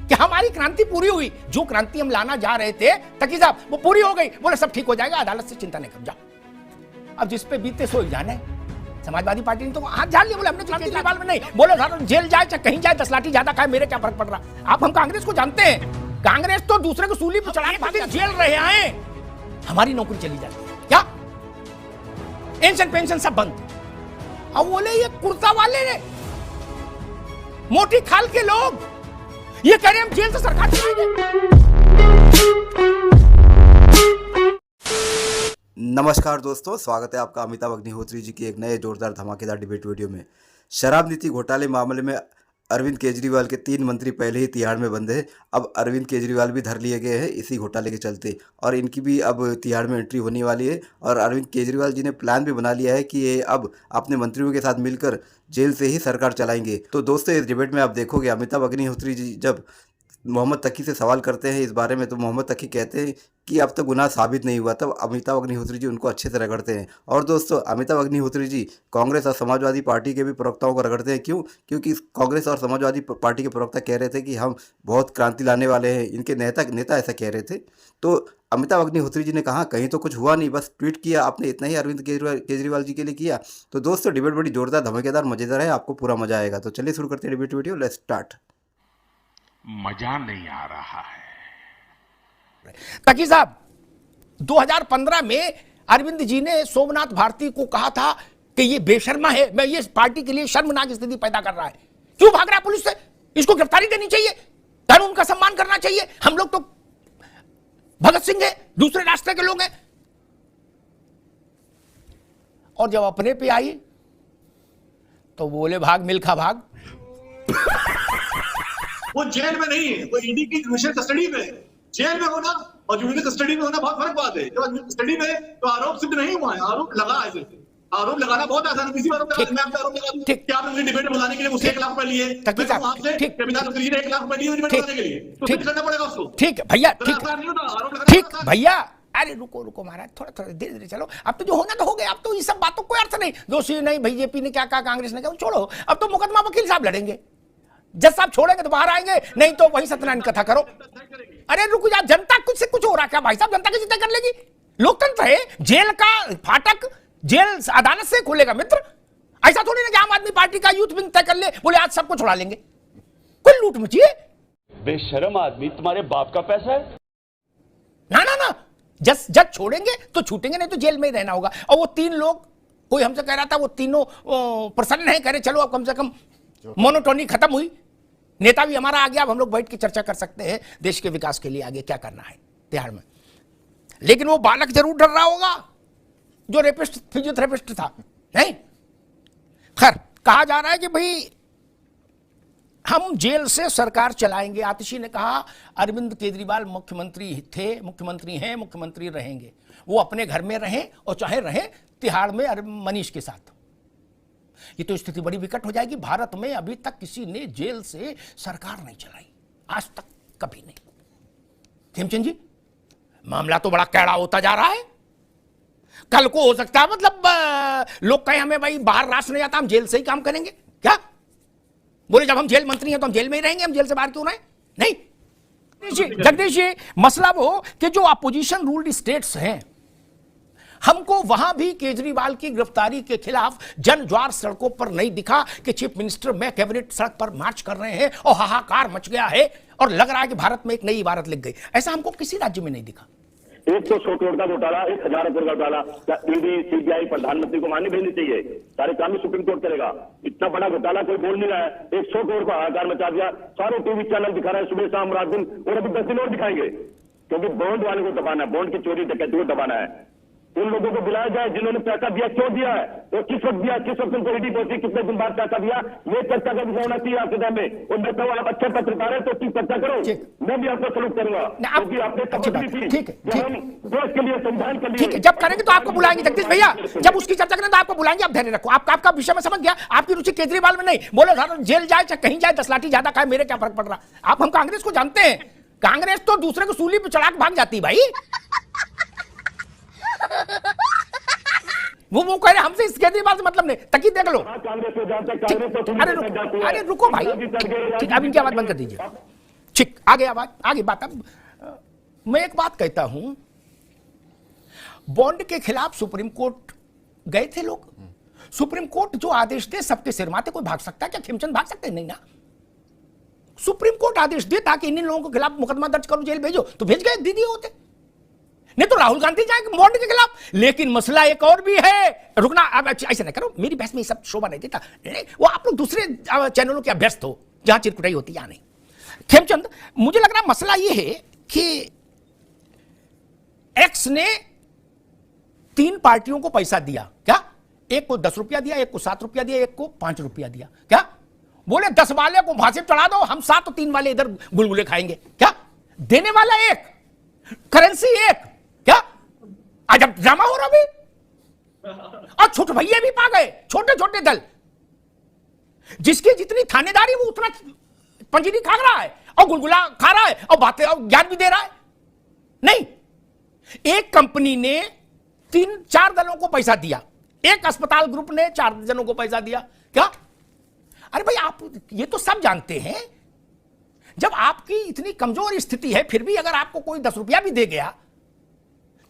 कि हमारी क्रांति पूरी हुई, जो क्रांति हम लाना जा रहे थे तकी साहब वो पूरी हो गई। बोले सब ठीक हो जाएगा, अदालत से चिंता नहीं कर जाओ। अब जिस पे बीते सो ही जाने। समाजवादी पार्टी ने तो हाथ झाड़ लिया, बोले हमने तो केजरीवाल में नहीं, बोले जेल जाए चाहे कहीं जाए, 10 लाठी ज्यादा खाए, मेरे क्या फर्क पड़ रहा। आप हम कांग्रेस को जानते हैं, कांग्रेस तो दूसरे को सूली पर चढ़ाने भागे जेल रहे आए, हमारी नौकरी चली जाती है क्या? पेंशन पेंशन सब बंद। अब बोले ये कुर्ता वाले ने मोटी खाल के लोग ये कह रहे हम जेल से सरकार चलेंगे। नमस्कार दोस्तों, स्वागत है आपका अमिताभ अग्निहोत्री जी की एक नए जोरदार धमाकेदार डिबेट वीडियो में। शराब नीति घोटाले मामले में अरविंद केजरीवाल के 3 मंत्री पहले ही तिहाड़ में बंद है। अब अरविंद केजरीवाल भी धर लिए गए हैं इसी घोटाले के चलते, और इनकी भी अब तिहाड़ में एंट्री होने वाली है। और अरविंद केजरीवाल जी ने प्लान भी बना लिया है कि ये अब अपने मंत्रियों के साथ मिलकर जेल से ही सरकार चलाएंगे। तो दोस्तों, इस डिबेट में आप देखोगे अमिताभ अग्निहोत्री जी जब मोहम्मद तकी से सवाल करते हैं इस बारे में, तो मोहम्मद तकी कहते हैं कि अब तक गुनाह साबित नहीं हुआ, तब अमिताभ अग्निहोत्री जी उनको अच्छे से रगड़ते हैं। और दोस्तों, अमिताभ अग्निहोत्री जी कांग्रेस और समाजवादी पार्टी के भी प्रवक्ताओं को रगड़ते हैं। क्यों? क्योंकि कांग्रेस और समाजवादी पार्टी के प्रवक्ता कह रहे थे कि हम बहुत क्रांति लाने वाले हैं, इनके नेता ऐसा कह रहे थे। तो अमिताभ अग्निहोत्री जी ने कहा कहीं तो कुछ हुआ नहीं, बस ट्वीट किया आपने, इतना ही अरविंद केजरीवाल जी के लिए किया। तो दोस्तों, डिबेट बड़ी जोरदार धमाकेदार मजेदार है, आपको पूरा मजा आएगा। तो चलिए शुरू करते हैं डिबेट वीडियो, लेट्स स्टार्ट। मजा नहीं आ रहा है। तकी साहब 2015 में अरविंद जी ने सोमनाथ भारती को कहा था कि ये बेशर्मा है, मैं ये पार्टी के लिए शर्मनाक स्थिति पैदा कर रहा है। क्यों भाग रहा है पुलिस से? इसको गिरफ्तारी देनी चाहिए, कानून का सम्मान करना चाहिए। हम लोग तो भगत सिंह है, दूसरे रास्ते के लोग हैं। और जब अपने पे आई तो बोले भाग मिल्खा भाग। वो जेल में नहीं है, वो ईडी की जुडिशियल कस्टडी में है। जेल में होना और जुडिशियल कस्टडी में होना बहुत फर्क बात है। जब कस्टडी में तो आरोप सिद्ध नहीं हुआ है, आरोप लगा है। आरोप लगाना बहुत आसान है, किसी आरोप लगा, मैं आपका आरोप लगा दूं कि आपने मुझे डिबेट में बुलाने के लिए मुझसे 1 लाख रुपए लिए, आपसे कविता जी ने 1 लाख रुपए लिए डिबेट बुलाने के लिए, तो फिर करना पड़ेगा उसको। ठीक है भैया, ठीक भैया, अरे रुको महाराज, थोड़ा धीरे धीरे चलो। अब तो जो होना तो हो गया, अब तो ये सब बातों कोई अर्थ नहीं। दोषी नहीं, बीजेपी ने क्या कहा, कांग्रेस ने क्या, छोड़ो। अब तो मुकदमा वकील साहब लड़ेंगे, जज साहब छोड़ेंगे तो बाहर आएंगे, नहीं तो वही सत्यनारायण कथा करो। अरे रुको यार, जनता कुछ से कुछ हो रहा क्या भाई साहब? जनता कैसे तय कर लेगी? लोकतंत्र है, जेल का फाटक जेल अदालत से खोलेगा मित्र। ऐसा थोड़ी ना कि आम आदमी पार्टी का यूथ विंग तय कर ले, बोले आज सबको छुड़ा लेंगे। कोई लूट मची है। बेशरम आदमी, तुम्हारे बाप का पैसा है। ना जज छोड़ेंगे तो छूटेंगे, नहीं तो जेल में ही रहना होगा। और वो 3 लोग, कोई हमसे कह रहा था वो तीनों प्रसन्न है, कह रहे चलो अब कम से कम मोनोटोनी खत्म हुई, नेता भी हमारा आ गया, अब हम लोग बैठ के चर्चा कर सकते हैं देश के विकास के लिए आगे क्या करना है तिहाड़ में। लेकिन वो बालक जरूर डर रहा होगा जो रेपिस्ट फिजियोथेरेपिस्ट था, नहीं? खैर, कहा जा रहा है कि भाई हम जेल से सरकार चलाएंगे। आतिशी ने कहा अरविंद केजरीवाल मुख्यमंत्री थे, मुख्यमंत्री हैं, मुख्यमंत्री रहेंगे। वो अपने घर में रहें और चाहे रहें तिहाड़ में मनीष के साथ। ये तो स्थिति बड़ी विकट हो जाएगी। भारत में अभी तक किसी ने जेल से सरकार नहीं चलाई, आज तक कभी नहीं। खेमचंद जी, मामला तो बड़ा कैड़ा होता जा रहा है। कल को हो सकता है मतलब लोग कहें हमें भाई बाहर रास नहीं आता, हम जेल से ही काम करेंगे क्या? बोले जब हम जेल मंत्री हैं तो हम जेल में ही रहेंगे, हम जेल से बाहर क्यों रहें? नहीं जगदीश जी, मसला वो कि जो अपोजिशन रूल्ड स्टेट्स हैं, हमको वहां भी केजरीवाल की गिरफ्तारी के खिलाफ जनज्वार सड़कों पर नहीं दिखा कि चीफ मिनिस्टर में कैबिनेट सड़क पर मार्च कर रहे हैं और हाहाकार मच गया है और लग रहा है कि भारत में एक नई इबारत लिख गई। ऐसा हमको किसी राज्य में नहीं दिखा। 100 करोड़ का घोटाला, 1000 करोड़ का घोटाला, ईडी सीबीआई प्रधानमंत्री को माननी भेजनी चाहिए, सारे काम ही सुप्रीम कोर्ट करेगा। इतना बड़ा घोटाला कोई बोल नहीं रहा है। 100 करोड़ का हाहाकार मचा दिया, सारे टीवी चैनल दिखा रहे हैं सुबह शाम रात दिन, और अभी 10 दिन और दिखाएंगे, क्योंकि बॉन्ड वाले को दबाना है, बॉन्ड की चोरी डकैती को दबाना है। उन लोगों को बुलाया जाए जिन्होंने पैसा दिया, क्यों दिया है, और किस वक्त दिया, किस वक्त उनको ईडी पहुंची, कितने दिन बाद पैसा दिया, ये चर्चा का विषय होना चाहिए आपके दम में। और मैं कहूँ आप अच्छे पत्रकार है तो उसकी चर्चा करो, मैं भी आपको सलूट करूंगा, क्योंकि आपने शपथ ली थी कि हम देश के लिए, संविधान के लिए। ठीक है, जब करेंगे तो आपको बुलाएंगे जगदीश भैया, जब उसकी चर्चा करें तो आपको बुलाएंगे। आप धैर्य रखो, आपका विषय में समझ गया। आपकी रुचि केजरीवाल में नहीं, बोले जेल जाए चाहे कहीं जाए, 10 लाठी ज्यादा खाए, मेरे क्या फर्क पड़ रहा। आप हम कांग्रेस को जानते हैं, कांग्रेस तो दूसरे को सूली पर चढ़ा के भाग जाती भाई। वो कह रहे हमसे इस केजरीवाल से मतलब नहीं। तकी देख लो, अरे रुको भाई, ठीक, अब इनकी आवाज बंद कर दीजिए। ठीक, आगे आवाज, आगे बात। अब मैं एक बात कहता हूं, बॉन्ड के खिलाफ सुप्रीम कोर्ट गए थे लोग। सुप्रीम कोर्ट जो आदेश दे सबके सिर माथे, कोई भाग सकता है क्या? खेमचंद भाग सकते हैं? नहीं ना। सुप्रीम कोर्ट आदेश दे ताकि इन लोगों के खिलाफ मुकदमा दर्ज करो, जेल भेजो, तो भेज गए, दीदी होते। नहीं तो राहुल गांधी जाएंगे बॉन्ड के खिलाफ। लेकिन मसला एक और भी है, रुकना, अब ऐसा नहीं करो, मेरी बहस में सब शोभा नहीं देता। वो आप लोग दूसरे चैनलों के अभ्यस्त हो जहां चिरकुटाई होती, यहां नहीं। खेमचंद, मुझे लग रहा मसला ये है कि एक्स ने 3 पार्टियों को पैसा दिया, क्या? एक को 10 रुपया दिया, एक को 7 रुपया दिया, एक को 5 रुपया दिया, क्या? बोले 10 वाले को फांसी चढ़ा दो, हम 7 और 3 वाले इधर गुलगुले खाएंगे, क्या? देने वाला एक, करेंसी एक, क्या? आज अब ड्रामा हो रहा भी, और छोटे भैया भी पा गए, छोटे छोटे दल, जिसकी जितनी थानेदारी वो उतना पंजीरी खा रहा है और गुलगुला खा रहा है और बातें और ज्ञान भी दे रहा है। नहीं, एक कंपनी ने 3-4 दलों को पैसा दिया, एक अस्पताल ग्रुप ने 4 जनों को पैसा दिया, क्या? अरे भाई, आप ये तो सब जानते हैं, जब आपकी इतनी कमजोर स्थिति है फिर भी अगर आपको कोई 10 रुपया भी दे गया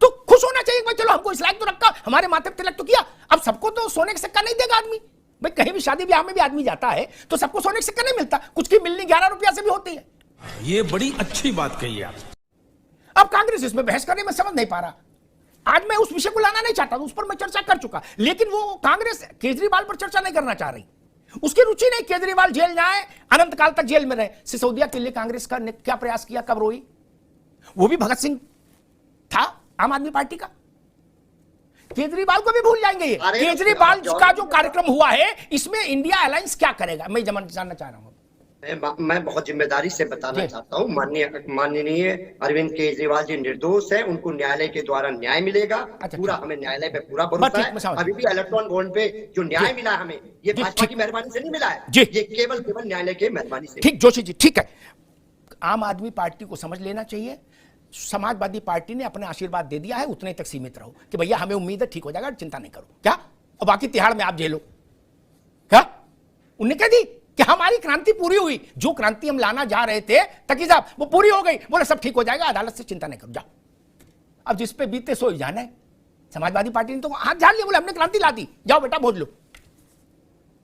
तो खुश होना चाहिए। भाई चलो, हमको इस लायक तो रखा, हमारे माथे पे तिलक तो किया। अब सबको तो सोने का सिक्का नहीं देगा आदमी। भाई कहीं भी शादी ब्याह में भी आदमी जाता है तो सबको सोने का सिक्का नहीं मिलता, कुछ की मिलनी 11 रुपया से भी होती है। ये बड़ी अच्छी बात कही आप। अब कांग्रेस इसमें बहस करने में समझ नहीं पा रहा। आज मैं उस विषय को लाना नहीं चाहता, उस पर मैं चर्चा कर चुका, लेकिन वो कांग्रेस केजरीवाल पर चर्चा नहीं करना चाह रही। उसकी रुचि नहीं, केजरीवाल जेल जाए, अनंत काल तक जेल में रहे। सिसोदिया के लिए कांग्रेस का क्या प्रयास किया, कब रोई? वो भी भगत सिंह था आम आदमी पार्टी का। केजरीवाल को भी भूल जाएंगे ये। केजरीवाल का जो कार्यक्रम हुआ है, इसमें इंडिया अलायंस क्या करेगा, मैं जानना चाह रहा हूं। मैं बहुत जिम्मेदारी से बताना चाहता हूं, माननीय अरविंद केजरीवाल जी निर्दोष है, उनको न्यायालय के द्वारा न्याय मिलेगा। पूरा हमें न्यायालय पे पूरा भरोसा है। अभी भी इलेक्ट्रॉन बॉन्ड पे जो न्याय मिला है हमें, ये भाजपा की मेहरबानी से नहीं मिला है, ये केवल न्यायालय के मेहरबानी से। ठीक जोशी जी, ठीक है। आम आदमी पार्टी को समझ लेना चाहिए, समाजवादी पार्टी ने अपने आशीर्वाद दे दिया है, उतने तक सीमित रहो कि भैया हमें उम्मीद है ठीक हो जाएगा, चिंता नहीं करो, क्या? और बाकी तिहाड़ में आप झेलो, क्या? उन्होंने कह दी कि हमारी क्रांति पूरी हुई, जो क्रांति हम लाना जा रहे थे तकी साहब, वो पूरी हो गई। बोले सब ठीक हो जाएगा, अदालत से चिंता नहीं करो, जाओ। अब जिस पे बीते सो ही जाना है। समाजवादी पार्टी ने तो हाथ झाड़ लिया, बोले हमने क्रांति ला दी, जाओ बेटा भोज लो।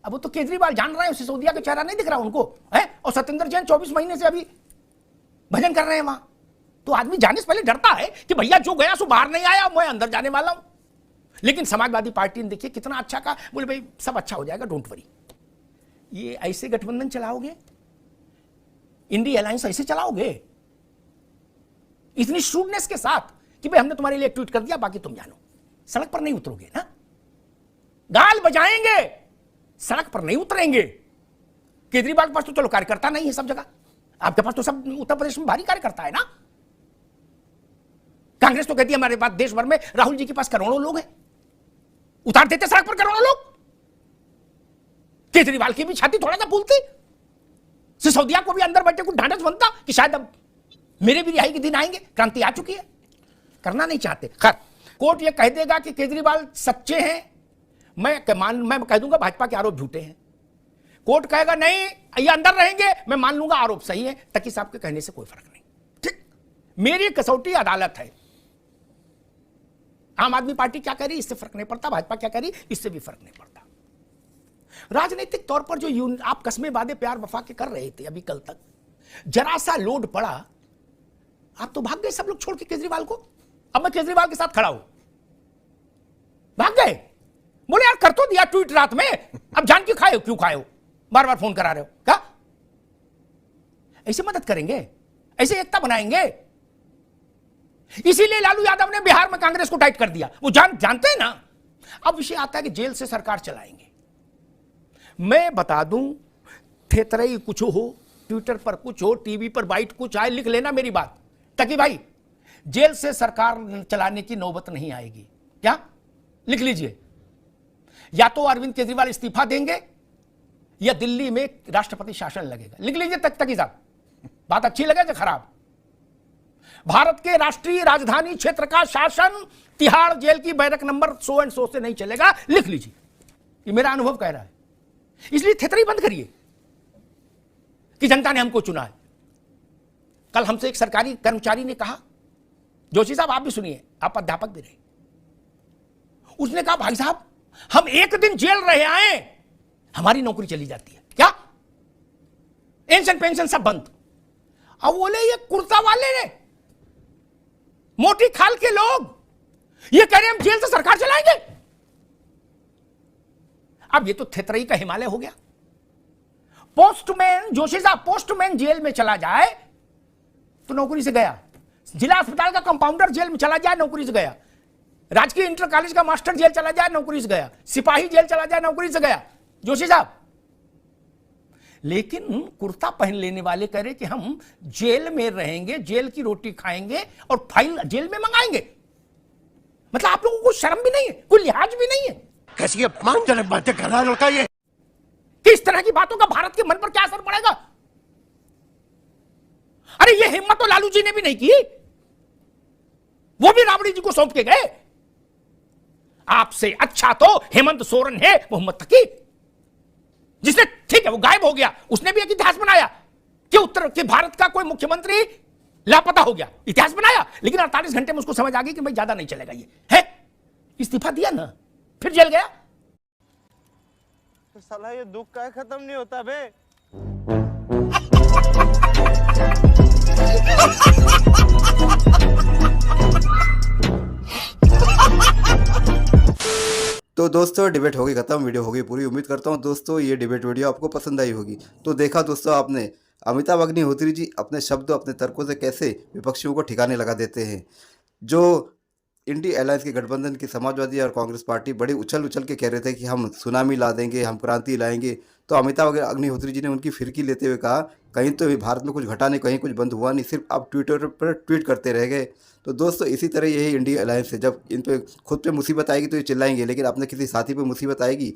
अब वो तो केजरीवाल जान रहे हैं, सिसोदिया का चेहरा नहीं दिख रहा उनको है, और सत्येंद्र जैन 24 महीने से अभी भजन कर रहे हैं वहां। तो आदमी जाने से पहले डरता है कि भैया जो गया सो बाहर नहीं आया, मैं अंदर जाने वाला हूं। लेकिन समाजवादी पार्टी ने देखिए कितना अच्छा कहा, बोले भाई सब अच्छा हो जाएगा, डोंट वरी। ये ऐसे गठबंधन चलाओगे, इंडिया अलायंस ऐसे चलाओगे, इतनी श्रूडनेस के साथ कि भाई हमने तुम्हारे लिए ट्वीट कर दिया, बाकी तुम जानो। सड़क पर नहीं उतरोगे ना, गाल बजाएंगे, सड़क पर नहीं उतरेंगे। केजरीवाल के पास तो चलो कार्यकर्ता नहीं है सब जगह, आपके पास तो सब उत्तर प्रदेश में भारी कार्यकर्ता है ना। कांग्रेस तो कहती है हमारे पास देश भर में राहुल जी के पास करोड़ों लोग हैं, उतार देते सड़क पर करोड़ों लोग। केजरीवाल की भी छाती थोड़ा सा फूलती, सिसोदिया को भी अंदर बैठे कुछ ढांढस बनता कि शायद अब मेरे भी रिहाई के दिन आएंगे, क्रांति आ चुकी है। करना नहीं चाहते। खैर, कोर्ट ये कह देगा कि केजरीवाल सच्चे हैं, मैं कह दूंगा भाजपा के आरोप झूठे हैं। कोर्ट कहेगा नहीं ये अंदर रहेंगे, मैं मान लूंगा आरोप सही है। तकी साहब के कहने से कोई फर्क नहीं, ठीक। मेरी कसौटी अदालत है। आम आदमी पार्टी क्या कह रही इससे फर्क नहीं पड़ता, भाजपा क्या कह रही इससे भी फर्क नहीं पड़ता। राजनीतिक तौर पर जो आप कस्मे वादे प्यार वफा के कर रहे थे अभी कल तक, जरा सा लोड पड़ा आप तो भाग गए सब लोग छोड़ के केजरीवाल को। अब मैं केजरीवाल के साथ खड़ा हूं, भाग गए, बोले यार कर तो दिया ट्वीट रात में, अब जान क्यों खाए हो, क्यों खाए हो, बार बार फोन करा रहे हो, क्या ऐसे मदद करेंगे, ऐसे एकता बनाएंगे? इसीलिए लालू यादव ने बिहार में कांग्रेस को टाइट कर दिया, वो जानते हैं ना। अब विषय आता है कि जेल से सरकार चलाएंगे। मैं बता दूं, थेतरई कुछ हो, ट्विटर पर कुछ हो, टीवी पर बाइट कुछ आए, लिख लेना मेरी बात, ताकि भाई जेल से सरकार चलाने की नौबत नहीं आएगी। क्या लिख लीजिए, या तो अरविंद केजरीवाल इस्तीफा देंगे या दिल्ली में राष्ट्रपति शासन लगेगा। लिख लीजिए तकी साहब, बात अच्छी लगे या खराब। भारत के राष्ट्रीय राजधानी क्षेत्र का शासन तिहाड़ जेल की बैरक नंबर 100 एंड 100 से नहीं चलेगा, लिख लीजिए, ये मेरा अनुभव कह रहा है। इसलिए थेतरी बंद करिए कि जनता ने हमको चुना है। कल हमसे एक सरकारी कर्मचारी ने कहा, जोशी साहब आप भी सुनिए, आप अध्यापक भी रहे, उसने कहा भाई साहब हम एक दिन जेल रहे आए हमारी नौकरी चली जाती है, क्या पेंशन पेंशन सब बंद। अब बोले ये कुर्ता वाले ने, मोटी खाल के लोग ये कह रहे हम जेल से सरकार चलाएंगे। अब ये तो थेतरई का हिमालय हो गया। पोस्टमैन, जोशी साहब पोस्टमैन जेल में चला जाए तो नौकरी से गया, जिला अस्पताल का कंपाउंडर जेल में चला जाए नौकरी से गया, राजकीय इंटर कॉलेज का मास्टर जेल चला जाए नौकरी से गया, सिपाही जेल चला जाए नौकरी से गया, जोशी साहब। लेकिन कुर्ता पहन लेने वाले कह रहे कि हम जेल में रहेंगे, जेल की रोटी खाएंगे और फाइल जेल में मंगाएंगे। मतलब आप लोगों को शर्म भी नहीं है, कोई लिहाज भी नहीं है। कैसी अपमानजनक बातें कर रहा है लड़का ये। कि इस तरह की बातों का भारत के मन पर क्या असर पड़ेगा? अरे ये हिम्मत तो लालू जी ने भी नहीं की, वो भी राबड़ी जी को सौंप के गए। आपसे अच्छा तो हेमंत सोरेन है, मोहम्मद तकी, जिसने ठीक है वो गायब हो गया, उसने भी एक इतिहास बनाया कि उत्तर के भारत का कोई मुख्यमंत्री लापता हो गया, इतिहास बनाया। लेकिन 48 घंटे में उसको समझ आ गई कि भाई ज्यादा नहीं चलेगा, ये है इस्तीफा दिया ना, फिर जेल गया। तो साला ये दुख का खत्म नहीं होता बे। तो दोस्तों डिबेट होगी खत्म, वीडियो होगी पूरी। उम्मीद करता हूँ दोस्तों ये डिबेट वीडियो आपको पसंद आई होगी। तो देखा दोस्तों आपने अमिताभ अग्निहोत्री जी अपने शब्द अपने तर्कों से कैसे विपक्षियों को ठिकाने लगा देते हैं। जो इंडी अलायंस के गठबंधन की समाजवादी और कांग्रेस पार्टी बड़ी उछल उछल के कह रहे थे कि हम सुनामी ला देंगे, हम क्रांति लाएंगे, तो अमिताभ अग्निहोत्री जी ने उनकी फिरकी लेते हुए कहा कहीं तो भारत में कुछ घटा नहीं, कहीं कुछ बंद हुआ नहीं, सिर्फ आप ट्विटर पर ट्वीट करते रह गए। तो दोस्तों इसी तरह यही इंडी अलायंस है, जब इन पे खुद पे मुसीबत आएगी तो ये चिल्लाएंगे, लेकिन अपने किसी साथी पे मुसीबत आएगी,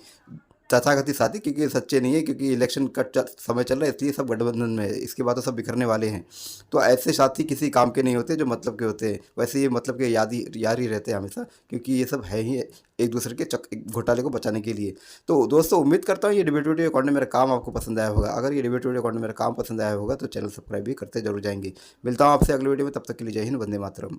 तथाकथित साथी, क्योंकि ये सच्चे नहीं है, क्योंकि इलेक्शन का समय चल रहा है इसलिए सब गठबंधन में है, इसके बाद तो सब बिखरने वाले हैं। तो ऐसे साथी किसी काम के नहीं होते जो मतलब के होते हैं। वैसे ये मतलब के यार ही रहते हैं हमेशा, क्योंकि ये सब है ही एक दूसरे के घोटाले को बचाने के लिए। तो दोस्तों उम्मीद करता हूँ ये डिबेट वीडियो अकॉर्डिंग मेरा काम आपको पसंद आया होगा। अगर ये डिबेट वीडियो अकॉर्डिंग मेरा काम पसंद आया होगा तो चैनल सब्सक्राइब भी करते जरूर जाएंगे। मिलता हूँ आपसे अगले वीडियो में, तब तक के लिए जय हिंद, वंदे मातरम।